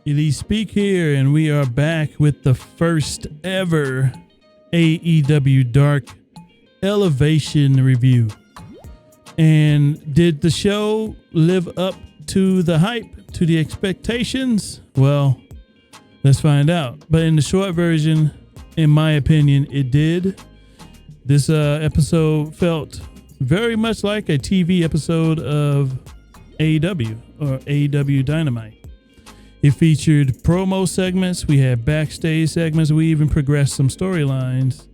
Elite Speak here, and we are back with the first ever AEW Dark Elevation review. And did the show live up to the hype, to the expectations? Well, let's find out. But in the short version, in my opinion, it did. This episode felt very much like a TV episode of AEW or AEW Dynamite. It featured promo segments, we had backstage segments, we even progressed some storylines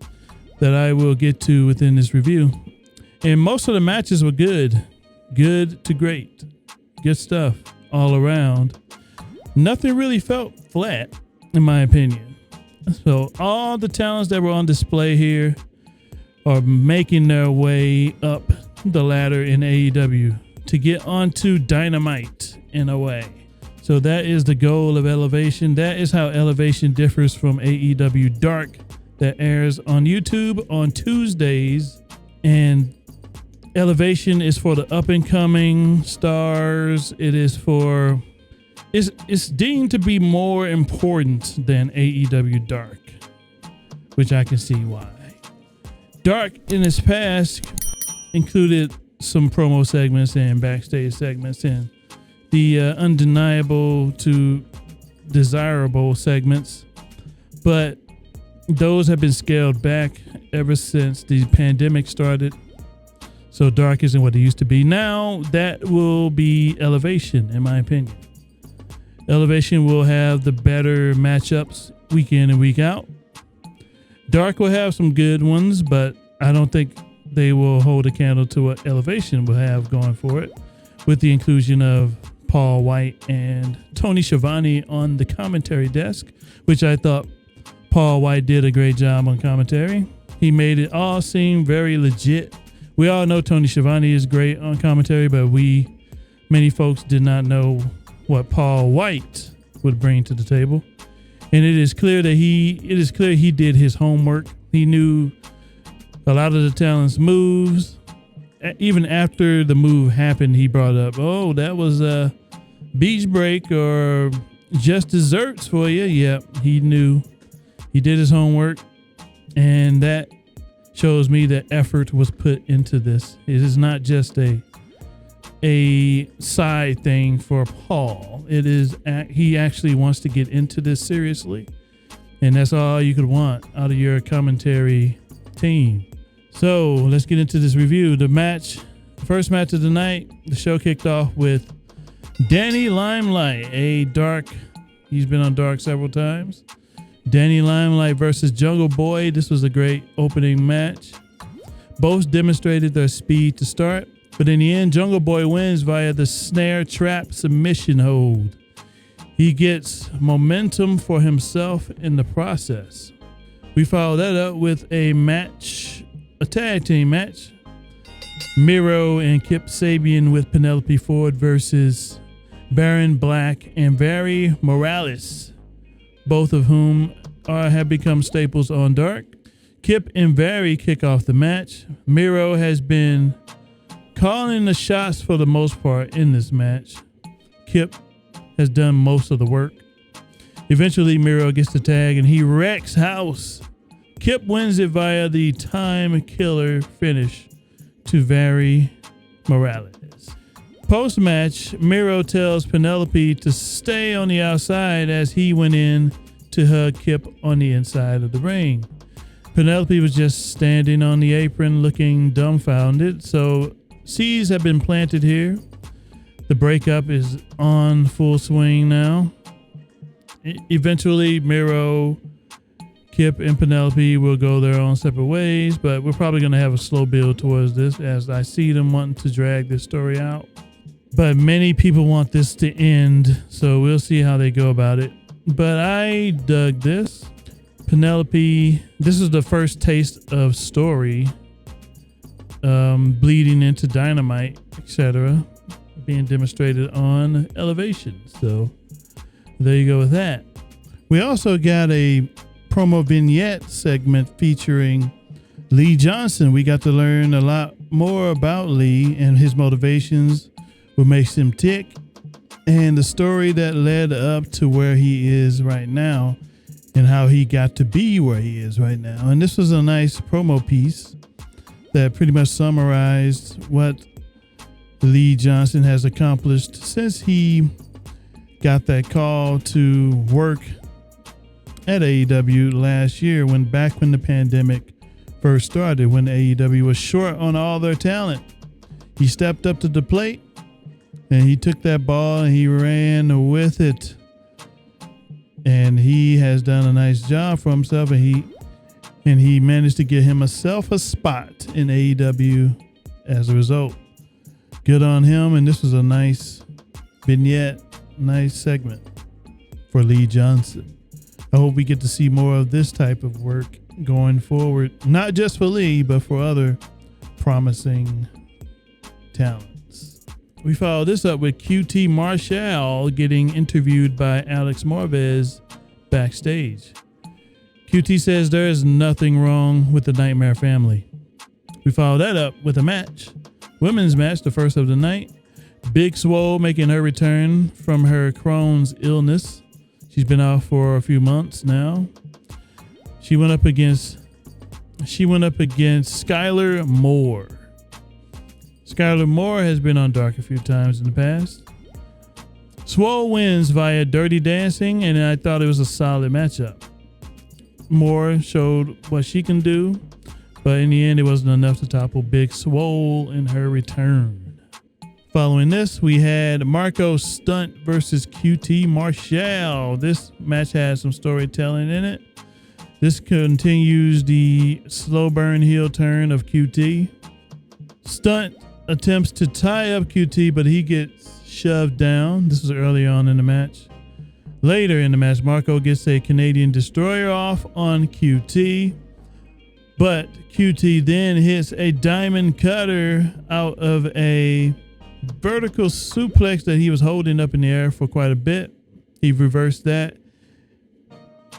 that I will get to within this review. And most of the matches were good to great. Good stuff all around. Nothing really felt flat, in my opinion. So all the talents that were on display here are making their way up the ladder in AEW to get onto Dynamite in a way. So that is the goal of Elevation. That is how Elevation differs from AEW Dark that airs on YouTube on Tuesdays. And Elevation is for the up and coming stars. It is for, it's deemed to be more important than AEW Dark, which I can see why. Dark in its past included some promo segments and backstage segments and the undeniable to desirable segments, but those have been scaled back ever since the pandemic started. So Dark isn't what it used to be. Now that will be Elevation, in my opinion. Elevation will have the better matchups week in and week out. Dark will have some good ones, but I don't think they will hold a candle to what Elevation will have going for it, with the inclusion of Paul White and Tony Schiavone on the commentary desk, which I thought Paul White did a great job on commentary. He made it all seem very legit. We all know Tony Schiavone is great on commentary, but many folks did not know what Paul White would bring to the table. And it is clear he did his homework. He knew a lot of the talent's moves. Even after the move happened, he brought up, oh, that was a beach break or just desserts for you. Yep, he knew. He did his homework, and that shows me that effort was put into this. It is not just a side thing for Paul. It is he actually wants to get into this seriously, and that's all you could want out of your commentary team. So let's get into this review. The first match of the night, the show kicked off with Danny Limelight, he's been on Dark several times. Danny Limelight versus Jungle Boy. This was a great opening match. Both demonstrated their speed to start, but in the end, Jungle Boy wins via the snare trap submission hold. He gets momentum for himself in the process. We follow that up with a tag team match. Miro and Kip Sabian with Penelope Ford versus Baron Black and Barry Morales, both of whom have become staples on Dark. Kip and Barry kick off the match. Miro has been calling the shots for the most part in this match. Kip has done most of the work. Eventually, Miro gets the tag and he wrecks house. Kip wins it via the time killer finish to Barry Morales. Post-match, Miro tells Penelope to stay on the outside as he went in to hug Kip on the inside of the ring. Penelope was just standing on the apron looking dumbfounded, so seeds have been planted here. The breakup is on full swing now. Eventually, Miro, Kip, and Penelope will go their own separate ways, but we're probably going to have a slow build towards this as I see them wanting to drag this story out. But many people want this to end, so we'll see how they go about it. But I dug this. Penelope, this is the first taste of story, bleeding into Dynamite, etc., being demonstrated on Elevation. So there you go with that. We also got a promo vignette segment featuring Lee Johnson. We got to learn a lot more about Lee and his motivations, what makes him tick, and the story that led up to where he is right now and how he got to be where he is right now. And this was a nice promo piece that pretty much summarized what Lee Johnson has accomplished since he got that call to work at AEW last year, when the pandemic first started, when AEW was short on all their talent. He stepped up to the plate and he took that ball and he ran with it. And he has done a nice job for himself, and he managed to get himself a spot in AEW as a result. Good on him, and this was a nice vignette, nice segment for Lee Johnson. I hope we get to see more of this type of work going forward, not just for Lee, but for other promising talents. We followed this up with QT Marshall getting interviewed by Alex Morvez backstage. QT says there is nothing wrong with the Nightmare family. We followed that up with a match, women's match, the first of the night. Big Swole making her return from her Crohn's illness. She's been out for a few months now. She went up against Skylar Moore. Skylar Moore has been on Dark a few times in the past. Swole wins via Dirty Dancing, and I thought it was a solid matchup. Moore showed what she can do, but in the end, it wasn't enough to topple Big Swole in her return. Following this, we had Marco Stunt versus QT Marshall. This match had some storytelling in it. This continues the slow burn heel turn of QT. Stunt attempts to tie up QT, but he gets shoved down. This was early on in the match. Later in the match, Marco gets a Canadian Destroyer off on QT, but QT then hits a Diamond Cutter out of a vertical suplex that he was holding up in the air for quite a bit. He reversed that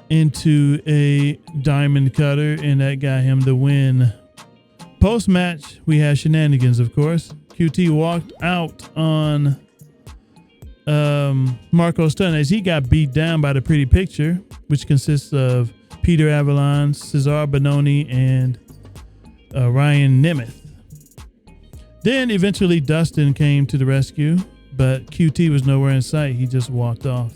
into a Diamond Cutter, and that got him the win. Post-match, we had shenanigans, of course. QT walked out on Marco Stunt as he got beat down by the Pretty Picture, which consists of Peter Avalon, Cesar Bononi, and Ryan Nemeth. Then eventually Dustin came to the rescue, but QT was nowhere in sight. He just walked off.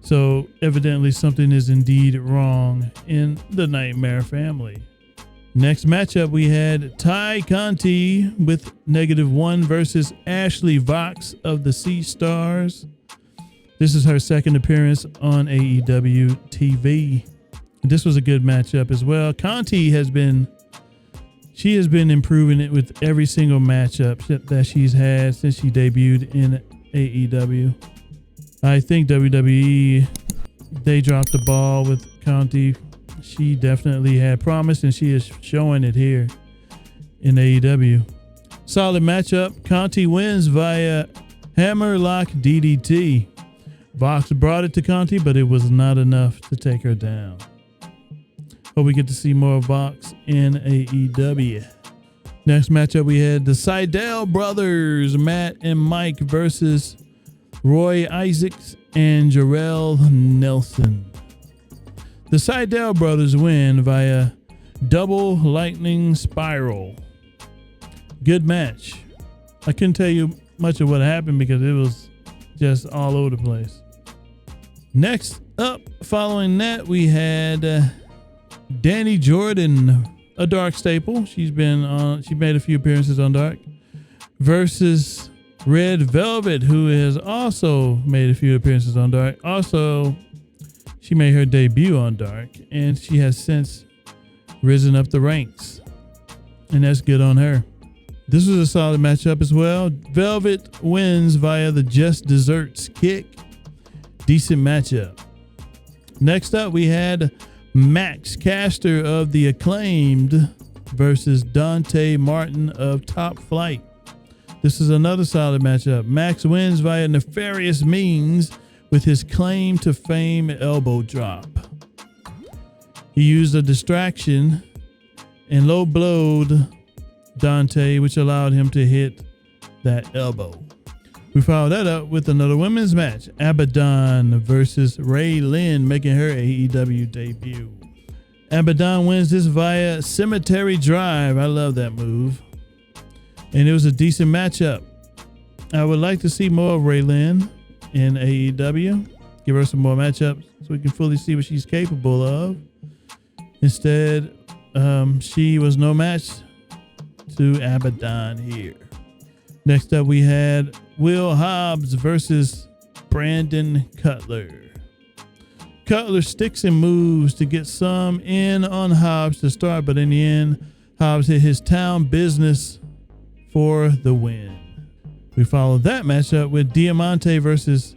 So evidently something is indeed wrong in the Nightmare family. Next matchup, we had Tay Conti with -1 versus Ashley Vox of the Sea Stars. This is her second appearance on AEW TV. This was a good matchup as well. Conti has been improving it with every single matchup that she's had since she debuted in AEW. I think WWE, they dropped the ball with Conti. She definitely had promise, and she is showing it here in AEW. Solid matchup. Conti wins via Hammerlock DDT. Vox brought it to Conti, but it was not enough to take her down. Hope we get to see more Vox in AEW. Next matchup, we had the Seidel brothers, Matt and Mike, versus Roy Isaacs and Jarrell Nelson. The Seidel brothers win via double lightning spiral. Good match. I couldn't tell you much of what happened because it was just all over the place. Next up, following that, we had Danny Jordan, a Dark staple. She made a few appearances on Dark, versus Red Velvet, who has also made a few appearances on Dark. Also, she made her debut on Dark, and she has since risen up the ranks, and that's good on her. This was a solid matchup as well. Velvet wins via the Just Desserts kick. Decent matchup. Next up, we had Max Caster of the Acclaimed versus Dante Martin of Top Flight. This is another solid matchup. Max wins via nefarious means with his claim to fame elbow drop. He used a distraction and low blowed Dante, which allowed him to hit that elbow. We We followed that up with another women's match. Abaddon versus Ray Lynn, making her AEW debut. Abaddon wins this via Cemetery Drive. I love that move. And it was a decent matchup. I would like to see more of Ray Lynn in AEW. Give her some more matchups so we can fully see what she's capable of. Instead, she was no match to Abaddon here. Next up, we had Will Hobbs versus Brandon Cutler. Cutler sticks and moves to get some in on Hobbs to start, but in the end, Hobbs hit his town business for the win. We followed that matchup with Diamante versus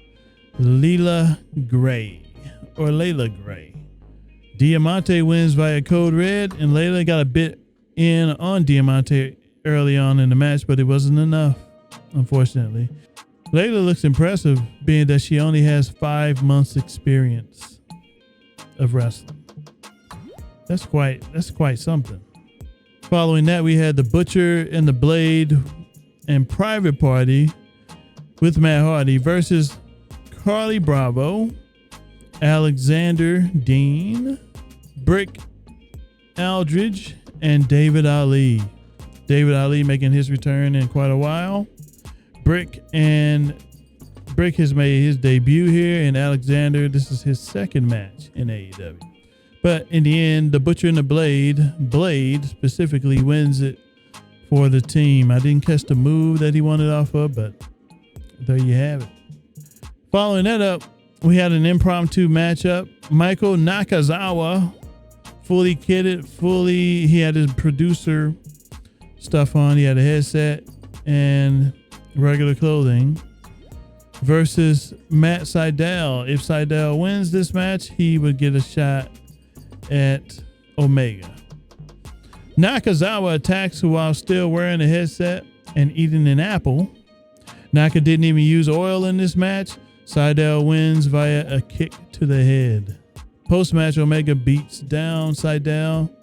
Layla Gray. Diamante wins via Code Red, and Layla got a bit in on Diamante early on in the match, but it wasn't enough, unfortunately. Layla looks impressive, being that she only has 5 months experience of wrestling. That's quite something. Following that, we had the Butcher and the Blade and Private Party with Matt Hardy versus Carly Bravo, Alexander Dean, Brick Aldridge, and David Ali. David Ali making his return in quite a while. Brick has made his debut here, and Alexander, this is his second match in AEW. But in the end, the Butcher and the Blade specifically wins it for the team. I didn't catch the move that he wanted off of, but there you have it. Following that up, we had an impromptu matchup. Michael Nakazawa, fully kitted, he had his producer stuff on. He had a headset and regular clothing versus Matt Sydal. If Sydal wins this match, he would get a shot at Omega. Nakazawa attacks while still wearing a headset and eating an apple. Naka didn't even use oil in this match. Sydal wins via a kick to the head. Post-match, Omega beats down Sydal,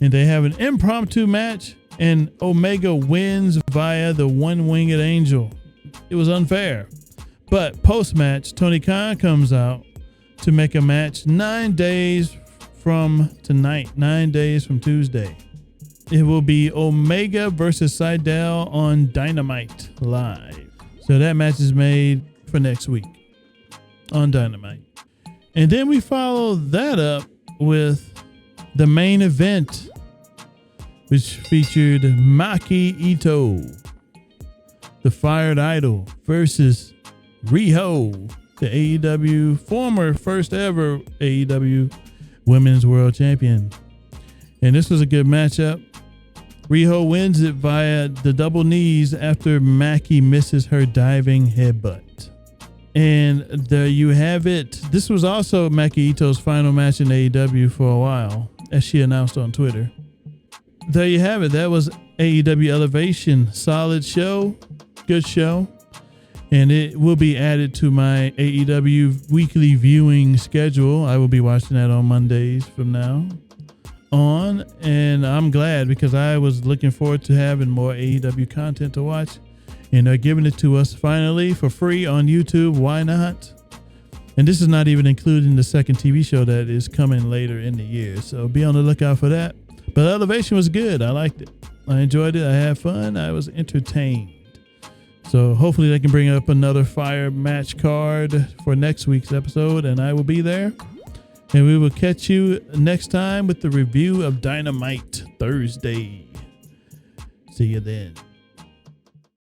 and they have an impromptu match, and Omega wins via the one-winged angel. It was unfair. But post-match, Tony Khan comes out to make a match 9 days from tonight, 9 days from Tuesday. It will be Omega versus Sydal on Dynamite Live. So that match is made for next week on Dynamite. And then we follow that up with the main event, which featured Maki Itoh, the Fired Idol, versus Riho, the AEW former first ever AEW Women's World Champion. And this was a good matchup. Riho wins it via the double knees after Maki misses her diving headbutt. And there you have it. This was also Maki Itoh's final match in AEW for a while, as she announced on Twitter. There you have it. That was AEW Elevation. Solid show. Good show. And it will be added to my AEW weekly viewing schedule. I will be watching that on Mondays from now on. And I'm glad, because I was looking forward to having more AEW content to watch. And they're giving it to us finally for free on YouTube. Why not? And this is not even including the second TV show that is coming later in the year. So be on the lookout for that. But Elevation was good. I liked it. I enjoyed it. I had fun. I was entertained. So hopefully they can bring up another fire match card for next week's episode, and I will be there. And we will catch you next time with the review of Dynamite Thursday. See you then.